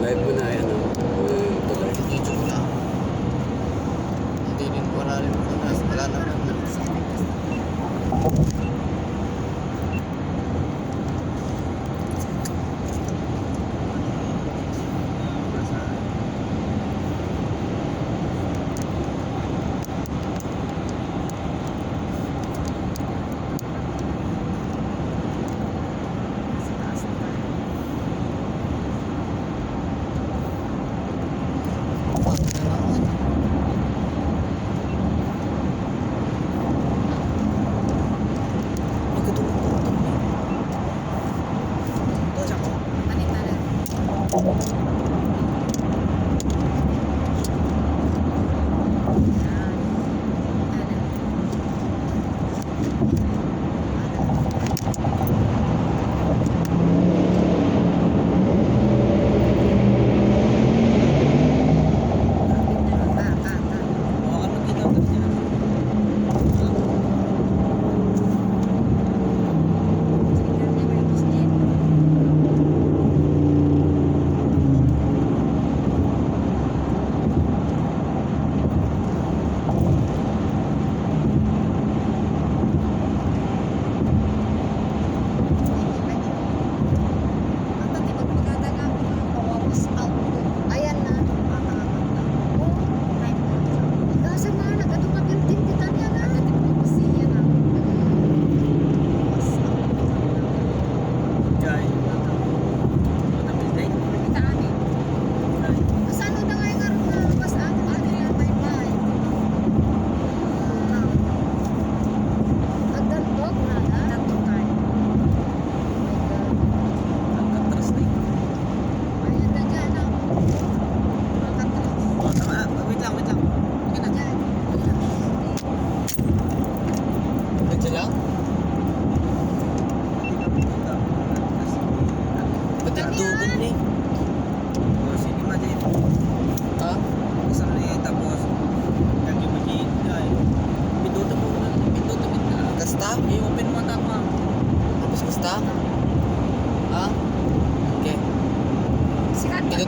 Live mo na yan, no? Tuloy. Video ko lang. Hindi din wala rin ako na. Wala naman.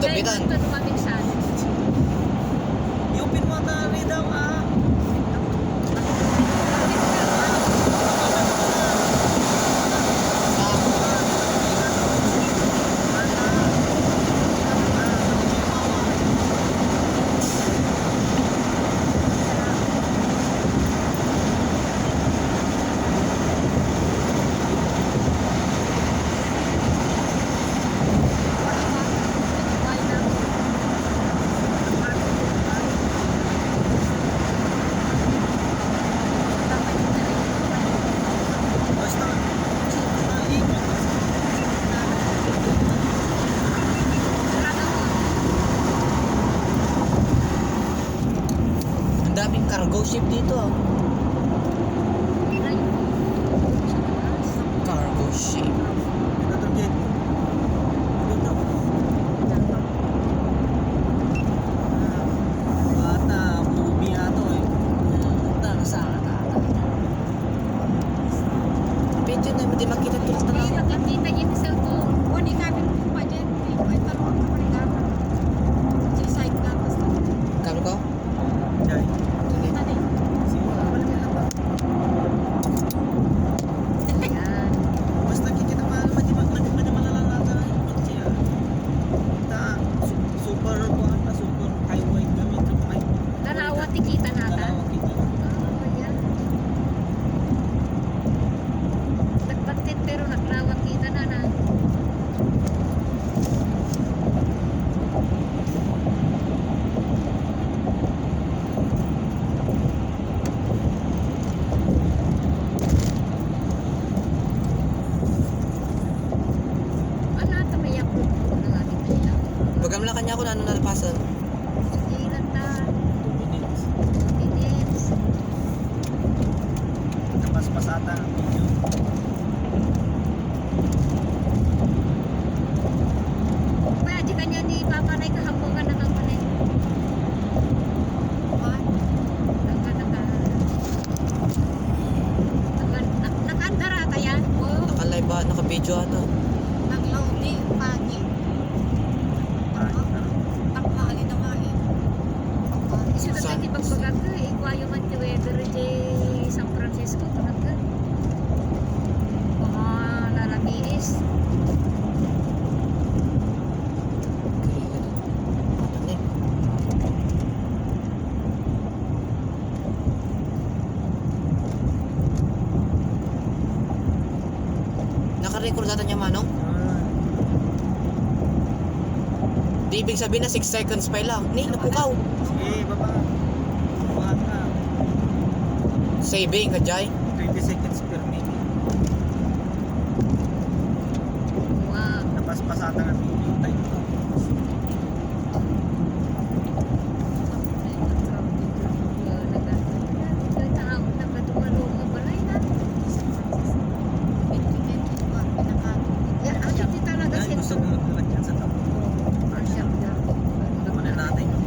Tutupitan. I-open mo na rin daw Daming cargo ship dito Cargo ship. Bata, movie ato Pwede na, hindi makita tulad na lang. Nakakita niya sa cellphone. Hindi kami pa dyan. May tanong ako rin ako. Sa site ka. Kalo ko? Jai. Kita din. Ayan. Basta kita malalaman siya. Super super highway gamit sa pipe. Dalawa tikita nata. Dalawa kita. Ayan. Nagpatit pero naglawak kita na na. Bagam lang kanya ako na ano nalapasan. Ilan na. 2 minutes. Minutes. Napaspasata ang video. Pwede ka niya ni Papanay kahampungan na kapanay. Nakandara ka yan? Naka-live ba? Naka-video ata. Nag-loading pagi. Ah, Di ibig sabihin na 6 seconds pa lang. Ni, napukaw. Sige, baba. Baba ka. Saving ka, Jai. 20 seconds per minute. Wow. Napaspasatan ang video time. Yan, gusto ko maglalak yan sa top. Kunin natin yung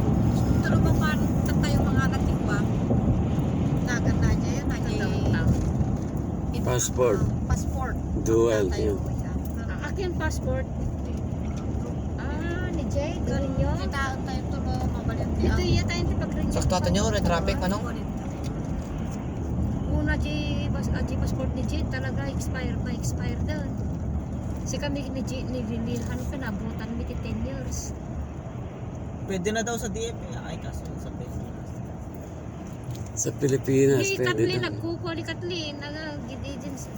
Passport. Passport. Dual. Tayo. Yun. Akin passport. Ni Jay, galing yun. Ito yata yung tipag-ring. Sakto niyo, red traffic, ano? Una passport ni Jay talaga expire doon. Kasi kami ni Jay, ano pa nabutan kami 10 years. Pwede na daw sa DFA. Ay, kaso sa Pilipinas. Sa Pilipinas, Hindi, pwede Kathleen, na. nagkukuli Kathleen. Nag-agent sa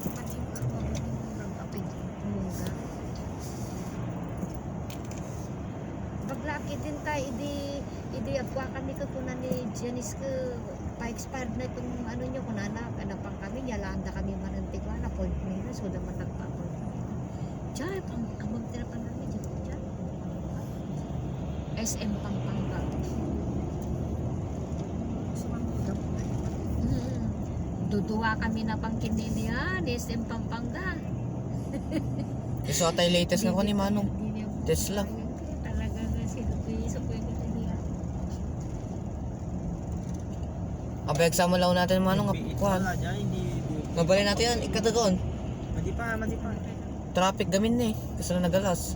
Paglaki din tayo, idi agwa kami ko kuna ni Janice ko pa-expired na itong ano nyo, kung anapang kami, nyalanda kami manantig na point nila, so naman nagpa-point. Diyan, amang tinapan namin, diyan. SM Pampanga. Duduwa kami na pang kinilihan, SM Pampanga. Gusto tayo latest nga ko ni Manong. Tesla. Talaga kasi sa pwede nila. Abay, eksama lang natin Manong. Kuhan. Mabalin natin yan, ikatagon. Madi pa. Traffic gamin na eh. Gusto na nagalas.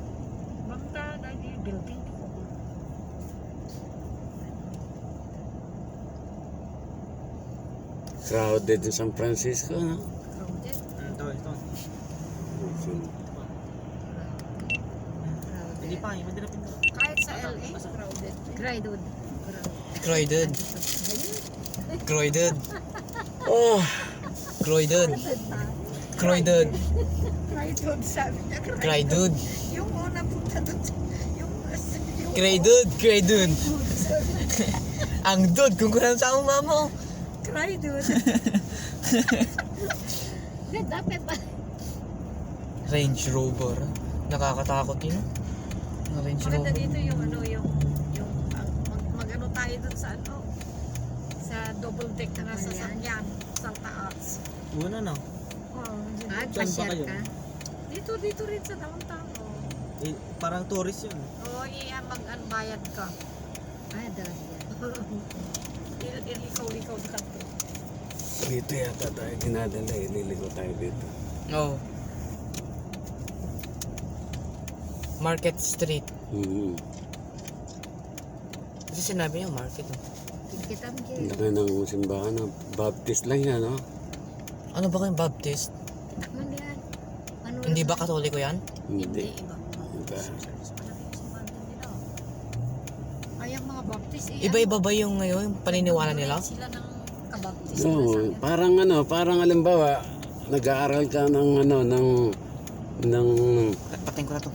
Bangka, dahil building. Crowded in San Francisco, no? Crowded. Ito. Madi pa. Madi na pinto. Kahit sa LA, crowded. Crowded. Croydon. Croydon. Oh! Croydon. Croydon. Crowded, sabi niya. Croydon. Yung una punta doon, yung Croydon. Croydon. Ang dud kung kulang sa akong mamo. crowded. Dapat ba? Range Rover. Nakakatakot yun. Ang Range Maganda Rover. dito yung mag-ano tayo dun sa sa double deck na sasakyan sa taas. Una no? Saan ba kayo? Dito rin sa downtown. Eh, parang tourist yun. Mag-unbayad ka. Dahil yan. Ilikaw-likaw sa kanto. Dito yata tayo dinadala. Ililigo tayo dito. Oh. Market Street. Mm-hmm. Kasi sinabi niya market. Oh. Kita mo Ang dyan. laki ng simbahan, no? Baptist lang yan, no? Ano ba kayong Baptist? Takman yan. Ano Hindi ba Katoliko yan? Hindi. Iba. Iba. Ay, ang mga baptist Iba-iba ba yung ngayon, yung paniniwala nila? Sila ng kabaptist. Oo, parang halimbawa, nag-aaral ka ng Pating ko na to.